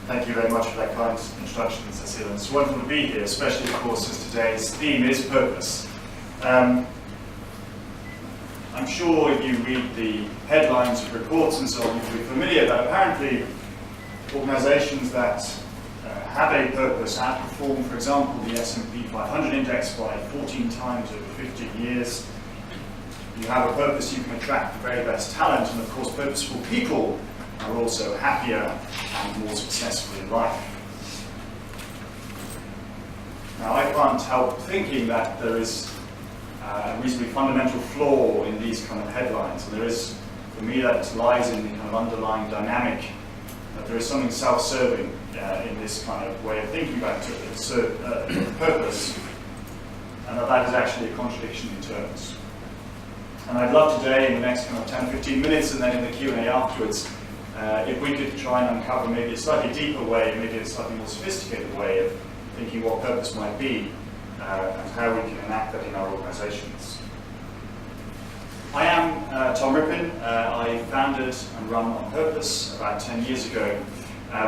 Thank you very much for that kind introduction, Cecile. It's wonderful to be here, especially, of course, as today's theme is purpose. I'm sure if you read the headlines of reports and so on, you'll be familiar that apparently organizations that have a purpose outperform, for example, the S&P 500 index by 14 times over 15 years. You have a purpose, you can attract the very best talent, and of course purposeful people are also happier and more successful in life. Now, I can't help thinking that there is a reasonably fundamental flaw in these kind of headlines, and there is, for me, that lies in the kind of underlying dynamic, that there is something self-serving in this kind of way of thinking about purpose, and that is actually a contradiction in terms. And I'd love today, in the next kind of 10 or 15 minutes, and then in the Q&A afterwards, if we could try and uncover maybe a slightly deeper way, maybe a slightly more sophisticated way of thinking what purpose might be, and how we can enact that in our organizations. I am Tom Rippin. I founded and run On Purpose about 10 years ago.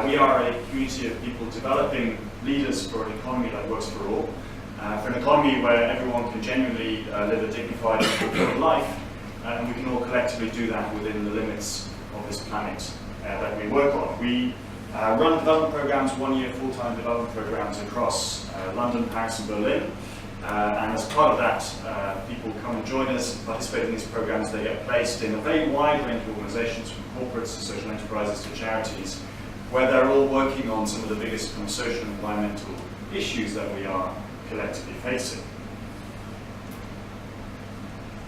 We are a community of people developing leaders for an economy that works for all, for an economy where everyone can genuinely live a dignified and fulfilling life, and we can all collectively do that within the limits of this planet that we work on. We run development programs, 1-year full-time development programs across London, Paris and Berlin. And as part of that, people come and join us and participate in these programs. They get placed in a very wide range of organizations, from corporates to social enterprises to charities, where they're all working on some of the biggest kind of social and environmental issues that we are collectively facing.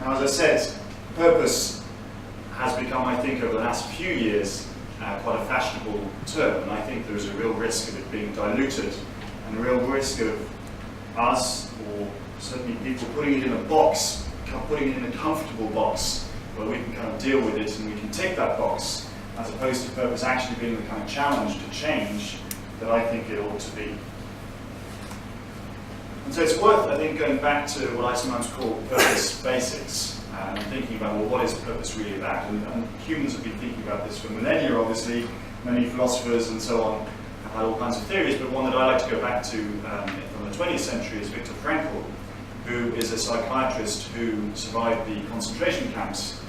Now, as I said, purpose has become, I think, over the last few years, quite a fashionable term, and I think there is a real risk of it being diluted, and a real risk of us, or certainly people, putting it in a box, putting it in a comfortable box, where we can kind of deal with it and we can tick that box, as opposed to purpose actually being the kind of challenge to change that I think it ought to be. And so it's worth, I think, going back to what I sometimes call purpose basics, and thinking about, well, what is purpose really about? And humans have been thinking about this for millennia, obviously. Many philosophers and so on have had all kinds of theories, but one that I like to go back to from the 20th century is Viktor Frankl, who is a psychiatrist who survived the concentration camps.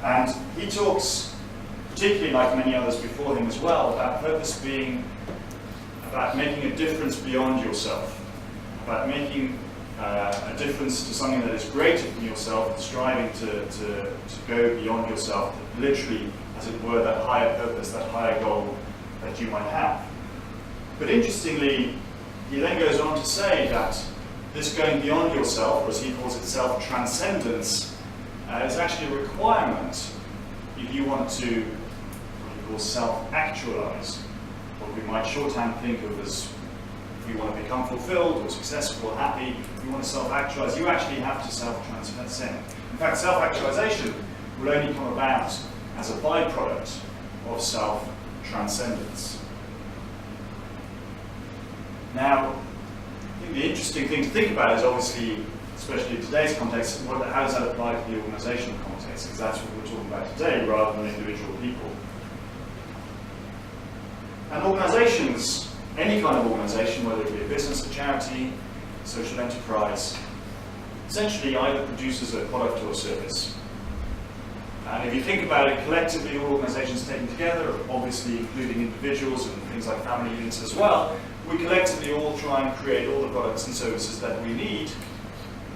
And he talks, particularly like many others before him as well, about purpose being about making a difference beyond yourself, about making a difference to something that is greater than yourself, striving to go beyond yourself, literally, as it were, that higher purpose, that higher goal that you might have. But interestingly, he then goes on to say that this going beyond yourself, or as he calls it, self-transcendence, is actually a requirement if you want to, what he calls, self-actualize, what we might shorthand think of as, if you want to become fulfilled or successful or happy, if you want to self-actualize, you actually have to self-transcend. In fact, self-actualization will only come about as a byproduct of self-transcendence. Now, I think the interesting thing to think about is obviously, especially in today's context, how does that apply to the organizational context? Because that's what we're talking about today, rather than individual people. And organizations, any kind of organization, whether it be a business, a charity, a social enterprise, essentially either produces a product or a service. And if you think about it collectively, all organizations taken together, obviously including individuals and things like family units as well, we collectively all try and create all the products and services that we need,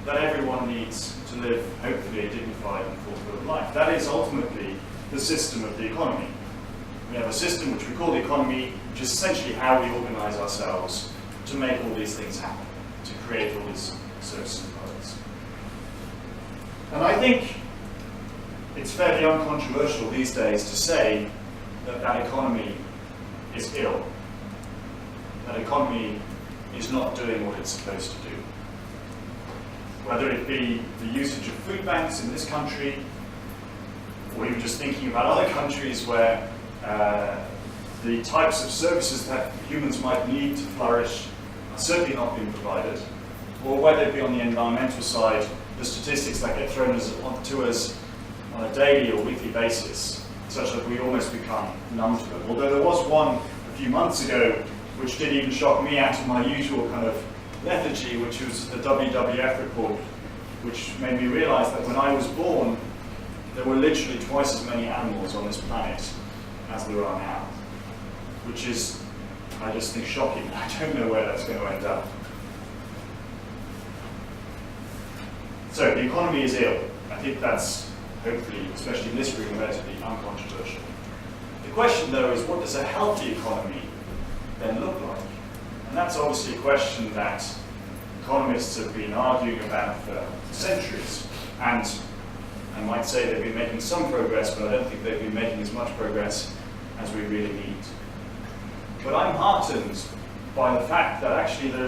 that everyone needs to live, hopefully, a dignified and fulfilled life. That is ultimately the system of the economy. We have a system which we call the economy, which is essentially how we organize ourselves to make all these things happen, to create all these services and products. And I think it's fairly uncontroversial these days to say that that economy is ill. That economy is not doing what it's supposed to do. Whether it be the usage of food banks in this country, or even just thinking about other countries where the types of services that humans might need to flourish are certainly not being provided, or whether it be on the environmental side, the statistics that get thrown to us on a daily or weekly basis, such that we almost become numb to them. Although there was one few months ago, which did even shock me out of my usual kind of lethargy, which was the WWF report, which made me realize that when I was born, there were literally twice as many animals on this planet as there are now, which is, I just think, shocking. I don't know where that's going to end up. So the economy is ill. I think that's, hopefully, especially in this room, relatively uncontroversial. The question, though, is what does a healthy economy then look like? And that's obviously a question that economists have been arguing about for centuries. And I might say they've been making some progress, but I don't think they've been making as much progress as we really need. But I'm heartened by the fact that actually there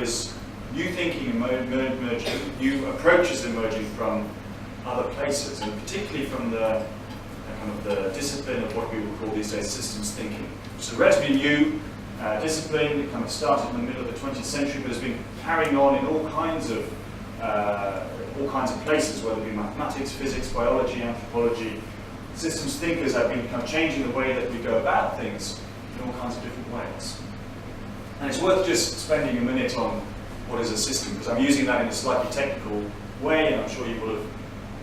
is new thinking emerging, new approaches emerging from other places, and particularly from the kind of the discipline of what we would call these days systems thinking. It's a relatively new discipline. It kind of started in the middle of the 20th century, but has been carrying on in all kinds of places, whether it be mathematics, physics, biology, anthropology. Systems thinkers have been kind of changing the way that we go about things in all kinds of different ways. And it's worth just spending a minute on what is a system, because I'm using that in a slightly technical way, and I'm sure you will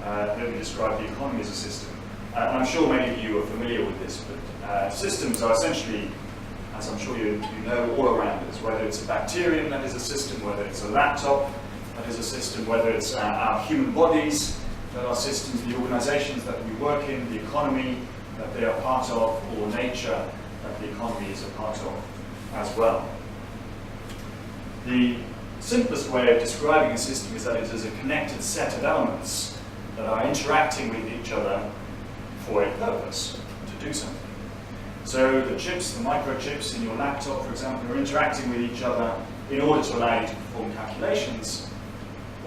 have heard me describe the economy as a system. And I'm sure many of you are familiar with this, but systems are essentially, as I'm sure you know, all around us, whether it's a bacterium that is a system, whether it's a laptop that is a system, whether it's our human bodies that are systems, the organizations that we work in, the economy that they are part of, or nature that the economy is a part of as well. The simplest way of describing a system is that it is a connected set of elements that are interacting with each other for a purpose, to do something. So the chips, the microchips in your laptop, for example, are interacting with each other in order to allow you to perform calculations.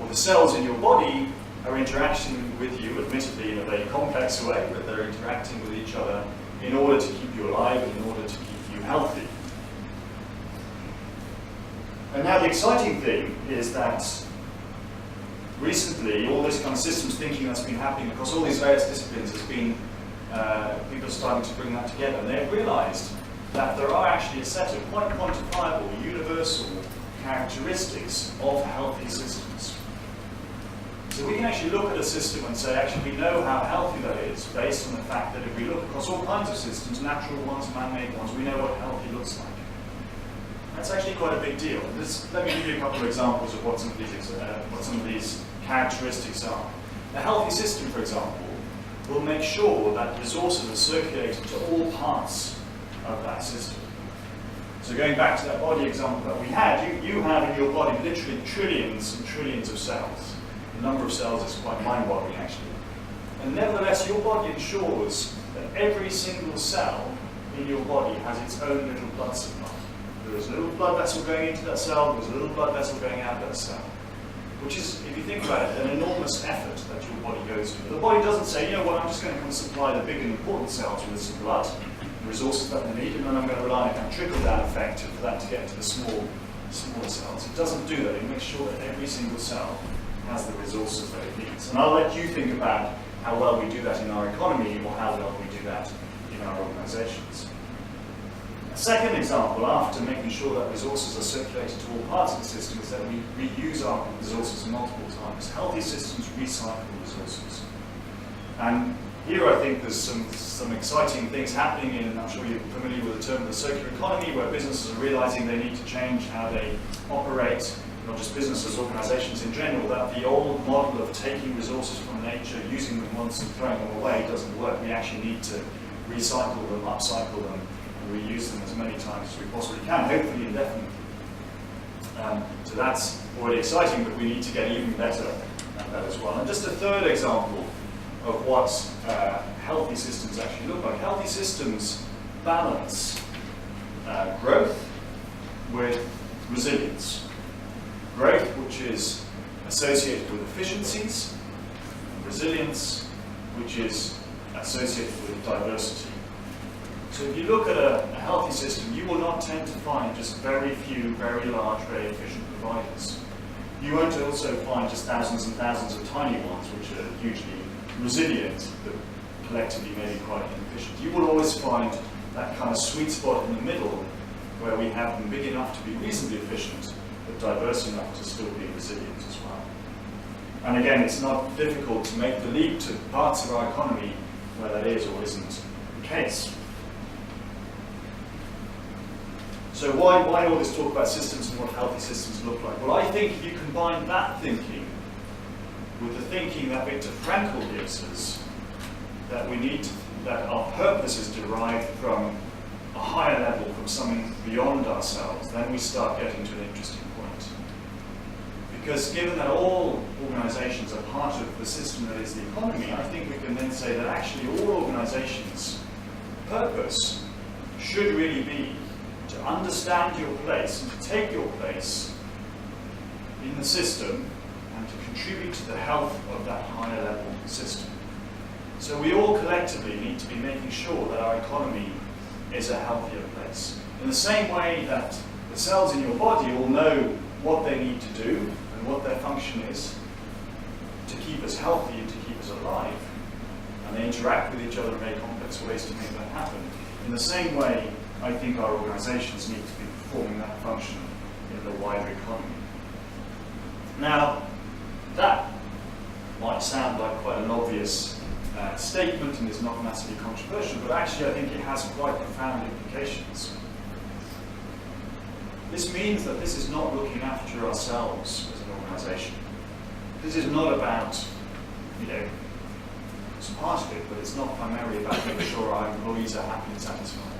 Or the cells in your body are interacting with you, admittedly in a very complex way, but they're interacting with each other in order to keep you alive, in order to keep you healthy. And now the exciting thing is that recently all this kind of systems thinking that's been happening across all these various disciplines has been people starting to bring that together. And they've realized that there are actually a set of quite quantifiable, universal characteristics of healthy systems. So we can actually look at a system and say, actually, we know how healthy that is based on the fact that if we look across all kinds of systems, natural ones, man-made ones, we know what healthy looks like. That's actually quite a big deal. Let me give you a couple of examples of what some of these characteristics are. A healthy system, for example, will make sure that resources are circulated to all parts of that system. So going back to that body example that we had, you have in your body literally trillions and trillions of cells. The number of cells is quite mind-boggling, actually. And nevertheless, your body ensures that every single cell in your body has its own little blood supply. There is a little blood vessel going into that cell, there's a little blood vessel going out of that cell. Which is, if you think about it, an enormous effort that your body goes through. The body doesn't say, you know what, I'm just going to come and supply the big and important cells with some blood, the resources that they need, and then I'm going to rely on a kind of trickle-down effect for that to get to the smaller cells. It doesn't do that. It makes sure that every single cell has the resources that it needs. And I'll let you think about how well we do that in our economy, or how well we do that in our organizations. A second example, after making sure that resources are circulated to all parts of the system, is that we reuse our resources multiple times. Healthy systems recycle resources. And here I think there's some exciting things happening in, I'm sure you're familiar with the term of the circular economy, where businesses are realizing they need to change how they operate, not just businesses, organizations in general, that the old model of taking resources from nature, using them once and throwing them away doesn't work. We actually need to recycle them, upcycle them, reuse them as many times as we possibly can, hopefully indefinitely. So that's already exciting, but we need to get even better at that as well. And just a third example of what healthy systems actually look like. Healthy systems balance growth with resilience. Growth, which is associated with efficiencies, and resilience, which is associated with diversity. So if you look at a healthy system, you will not tend to find just very few, very large, very efficient providers. You won't also find just thousands and thousands of tiny ones, which are hugely resilient, but collectively maybe quite inefficient. You will always find that kind of sweet spot in the middle where we have them big enough to be reasonably efficient, but diverse enough to still be resilient as well. And again, it's not difficult to make the leap to parts of our economy where that is or isn't the case. So why all this talk about systems and what healthy systems look like? Well, I think if you combine that thinking with the thinking that Viktor Frankl gives us, that our purpose is derived from a higher level, from something beyond ourselves, then we start getting to an interesting point. Because given that all organizations are part of the system that is the economy, I think we can then say that actually all organizations' purpose should really be to understand your place and to take your place in the system and to contribute to the health of that higher level system. So we all collectively need to be making sure that our economy is a healthier place. In the same way that the cells in your body all know what they need to do and what their function is to keep us healthy and to keep us alive, and they interact with each other in very complex ways to make that happen. In the same way, I think our organizations need to be performing that function in the wider economy. Now, that might sound like quite an obvious statement and is not massively controversial, but actually I think it has quite profound implications. This means that this is not looking after ourselves as an organization. This is not about, it's part of it, but it's not primarily about making sure our employees are happy and satisfied.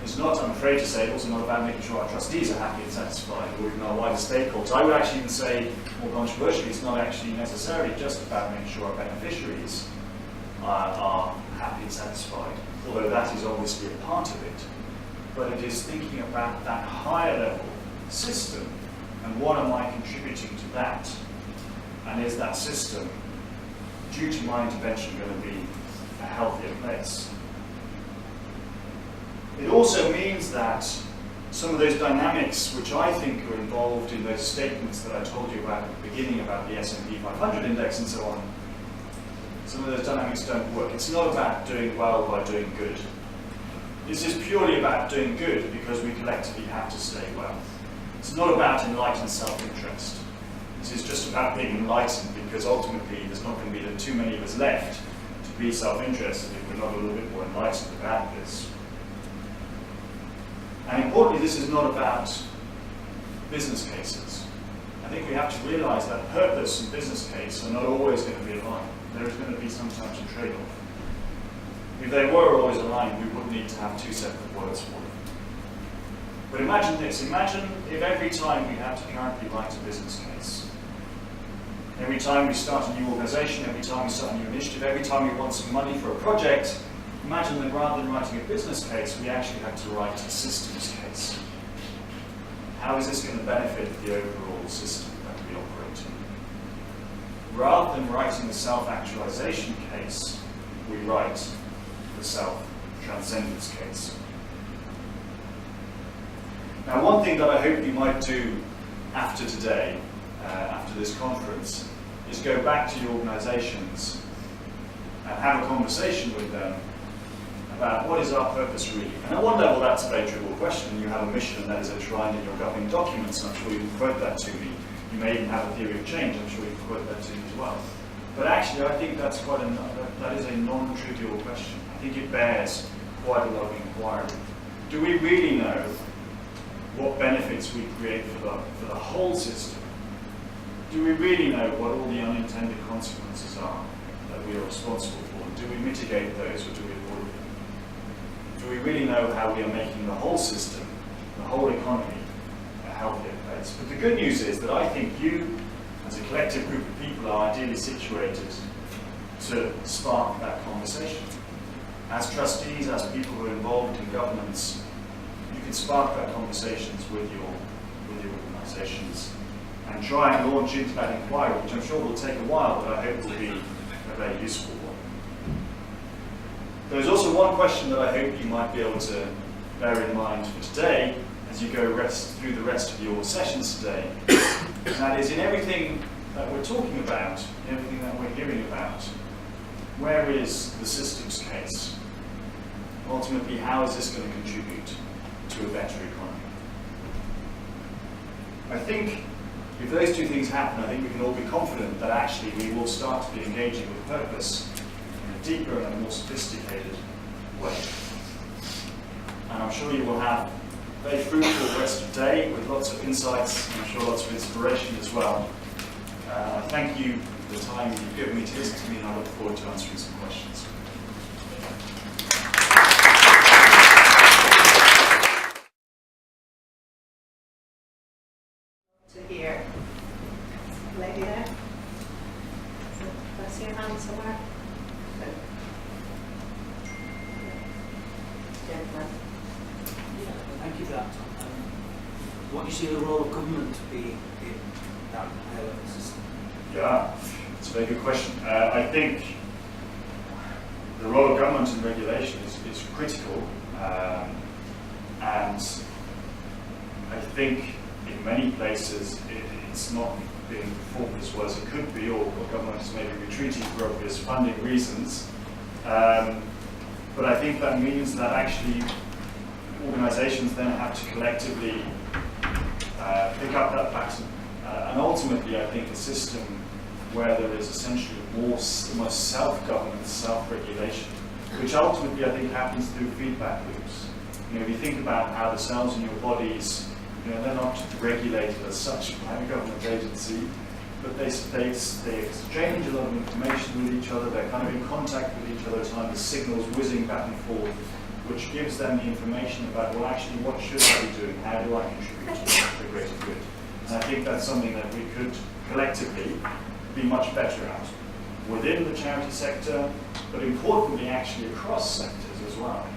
It's not, I'm afraid to say, also not about making sure our trustees are happy and satisfied, or even our wider stakeholders. I would actually even say, more controversially, it's not actually necessarily just about making sure our beneficiaries are happy and satisfied, although that is obviously a part of it. But it is thinking about that higher level system, and what am I contributing to that? And is that system, due to my intervention, going to be a healthier place? It also means that some of those dynamics which I think are involved in those statements that I told you about at the beginning about the S&P 500 index and so on, some of those dynamics don't work. It's not about doing well by doing good. This is purely about doing good because we collectively have to stay well. It's not about enlightened self-interest. This is just about being enlightened because ultimately there's not going to be too many of us left to be self-interested if we're not a little bit more enlightened about this. And importantly, this is not about business cases. I think we have to realize that purpose and business case are not always going to be aligned. There is going to be sometimes a trade-off. If they were always aligned, we wouldn't need to have two separate words for them. But imagine this. Imagine if every time we had to currently write a business case, every time we start a new organization, every time we start a new initiative, every time we want some money for a project, imagine that rather than writing a business case, we actually had to write a systems case. How is this going to benefit the overall system that we operate in? Rather than writing the self-actualization case, we write the self-transcendence case. Now, one thing that I hope you might do after today, after this conference, is go back to your organizations and have a conversation with them about what is our purpose really. And at one level, that's a very trivial question. You have a mission that is enshrined in your governing documents, and I'm sure you can quote that to me. You may even have a theory of change. I'm sure you can quote that to me as well. But actually, I think that's that is a non-trivial question. I think it bears quite a lot of inquiry. Do we really know what benefits we create for the whole system? Do we really know what all the unintended consequences are that we are responsible for? Do we mitigate those or do we avoid them? Do we really know how we are making the whole system, the whole economy, a healthier place? But the good news is that I think you, as a collective group of people, are ideally situated to spark that conversation. As trustees, as people who are involved in governance, you can spark that conversations with your organisations and try and launch into that inquiry, which I'm sure will take a while, but I hope will be a very useful one. There's also one question that I hope you might be able to bear in mind for today as you go through the rest of your sessions today, and that is, in everything that we're talking about, in everything that we're hearing about, where is the systems case? Well, ultimately, how is this going to contribute to a better economy? I think if those two things happen, I think we can all be confident that actually we will start to be engaging with purpose in a deeper and a more sophisticated way. And I'm sure you will have a very fruitful rest of the day with lots of insights and I'm sure lots of inspiration as well. I thank you for the time you've given me to listen to me, and I look forward to answering some questions. To hear. Lady there? Do I see your hand somewhere? Gentlemen. Yeah, thank you for that. What do you see the role of government to be in that high-level system? Yeah, it's a very good question. I think the role of government in regulation is critical, and I think in many places it's not being performed as well as it could be, or government is maybe retreating for obvious funding reasons. But I think that means that actually organisations then have to collectively pick up that pattern. And ultimately, I think a system where there is essentially more self-governance, self-regulation, which ultimately I think happens through feedback loops. You know, if you think about how the cells in your bodies, you know, they're not regulated as such by a government agency, but they exchange a lot of information with each other, they're kind of in contact with each other at times, the signals whizzing back and forth, which gives them the information about, well, actually, what should I be doing? How do I contribute to the greater good? And I think that's something that we could collectively be much better at within the charity sector, but importantly, actually across sectors as well.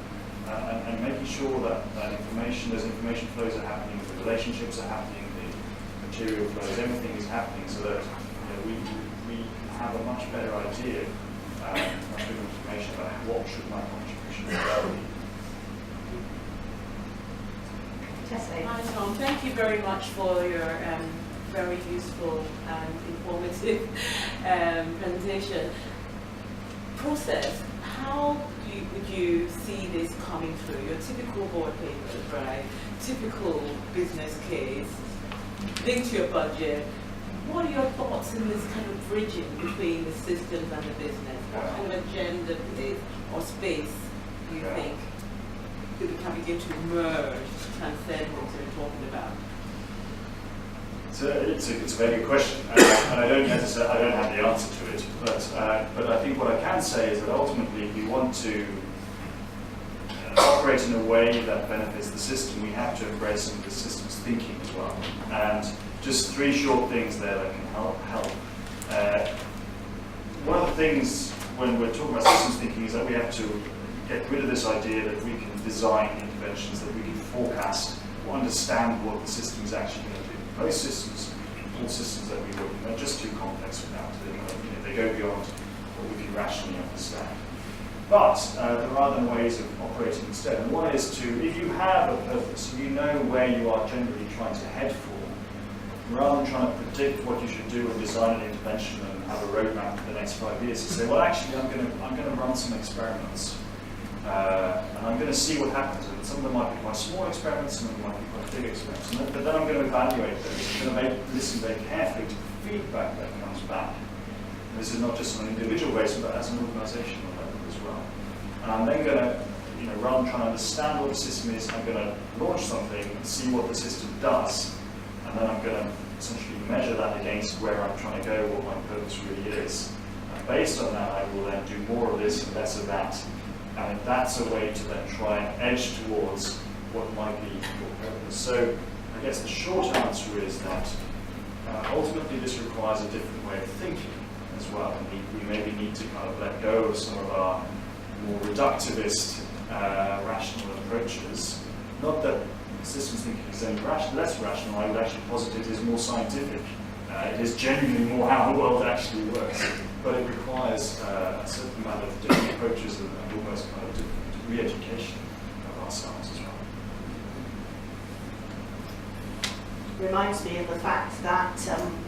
And making sure that those information flows are happening, the relationships are happening, the material flows, everything is happening so that we have a much better idea, much better information about what should my contribution be. Hi Tom, thank you very much for your very useful and informative presentation. Process, how would you see this coming through? Your typical board papers, right? Typical business case, linked to your budget. What are your thoughts in this kind of bridging between the systems and the business? What kind of agenda or space do you think that we can begin to merge, transcend what we're talking about? It's a very good question, and I don't have the answer to it. But I think what I can say is that ultimately, if we want to operate in a way that benefits the system, we have to embrace some of the system's thinking as well. And just three short things there that can help. One of the things when we're talking about systems thinking is that we have to get rid of this idea that we can design interventions, that we can forecast or understand what the system is actually going to do. Most systems, all systems that we work in, are just too complex for that. They go beyond what we can rationally understand. But there are other ways of operating instead. And one is to, if you have a purpose, if you know where you are generally trying to head for, rather than trying to predict what you should do and design an intervention and have a roadmap for the next 5 years, to say, well, actually, I'm going to run some experiments. And I'm going to see what happens. And some of them might be quite small experiments, some of them might be quite big experiments. But then I'm going to evaluate those. I'm going to listen very carefully to the feedback that comes back. And this is not just on an individual basis, but as an organizational level as well. And I'm then going to, rather than trying to understand what the system is, I'm going to launch something and see what the system does. And then I'm going to essentially measure that against where I'm trying to go, what my purpose really is. And based on that, I will then do more of this and less of that. And that's a way to then try and edge towards what might be your purpose. So I guess the short answer is that ultimately this requires a different way of thinking as well. And we maybe need to kind of let go of some of our more reductivist, rational approaches. Not that systems thinking is any less rational, I would actually posit it is more scientific. It is genuinely more how the world actually works. But it requires a certain amount of different approaches and almost kind of different re-education of ourselves as well. Reminds me of the fact that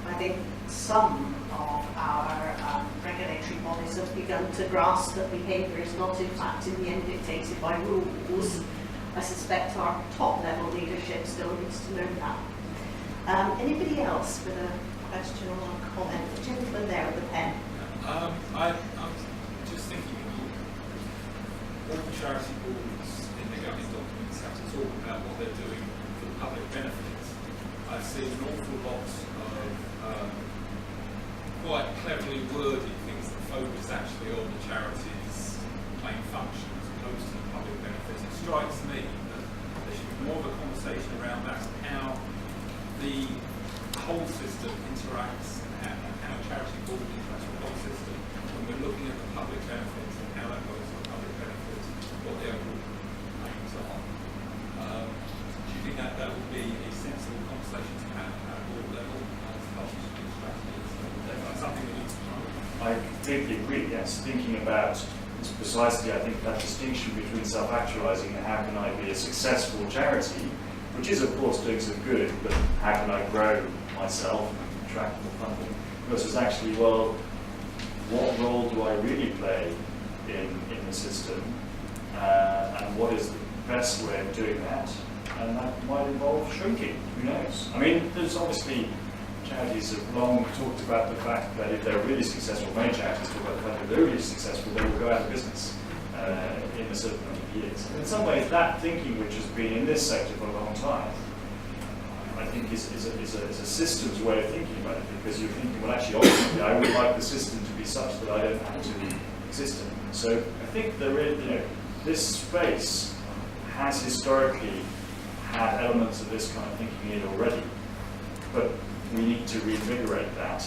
I think some of our regulatory bodies have begun to grasp that behaviour is not in fact in the end dictated by rules. I suspect our top level leadership still needs to learn that. Anybody else with a question or a comment? The gentleman there with the pen. I'm just thinking, all the charity boards in the governing documents have to talk about what they're doing for the public benefits. I've seen an awful lot of quite cleverly worded things that focus actually on the charity's main function as opposed to the public benefits. It strikes me that there should be more of a conversation around that, how the whole system interacts and how charity board interacts with the whole system when we're looking at the public benefits and how that goes to the public benefits, what the overall aims are. Do you think that that would be a sensible conversation to have at a board level as part of the strategy? That's something we need to try. I completely agree, yes. Thinking about it's precisely, I think, that distinction between self-actualizing and how can I be a successful charity, which is, of course, doing some good, but how can I grow myself and attract more funding, versus actually, well, what role do I really play in the system, and what is the best way of doing that? And that might involve shrinking, who knows? I mean, there's obviously, charities have long talked about the fact that if they're really successful, many charities talk about the fact that if they're really successful, they will go out of business in a certain number of years. And in some ways, that thinking, which has been in this sector for a long time, I think is a systems way of thinking about it, because you're thinking, well, actually, ultimately, I would like the system to be such that I don't have to exist in it. So I think there is, this space has historically had elements of this kind of thinking in it already, but we need to reinvigorate that,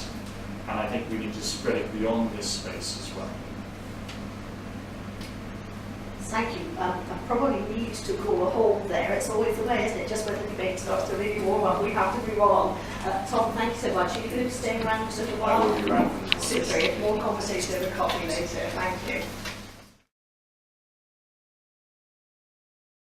and I think we need to spread it beyond this space as well. Thank you. I probably need to call a halt there. It's always the way, isn't it? Just when the debate starts to really warm up, we have to move on. Tom, thank you so much. Are you going to stay around for sort of a while? I will be around for the Super. More conversation over coffee later. Thank you.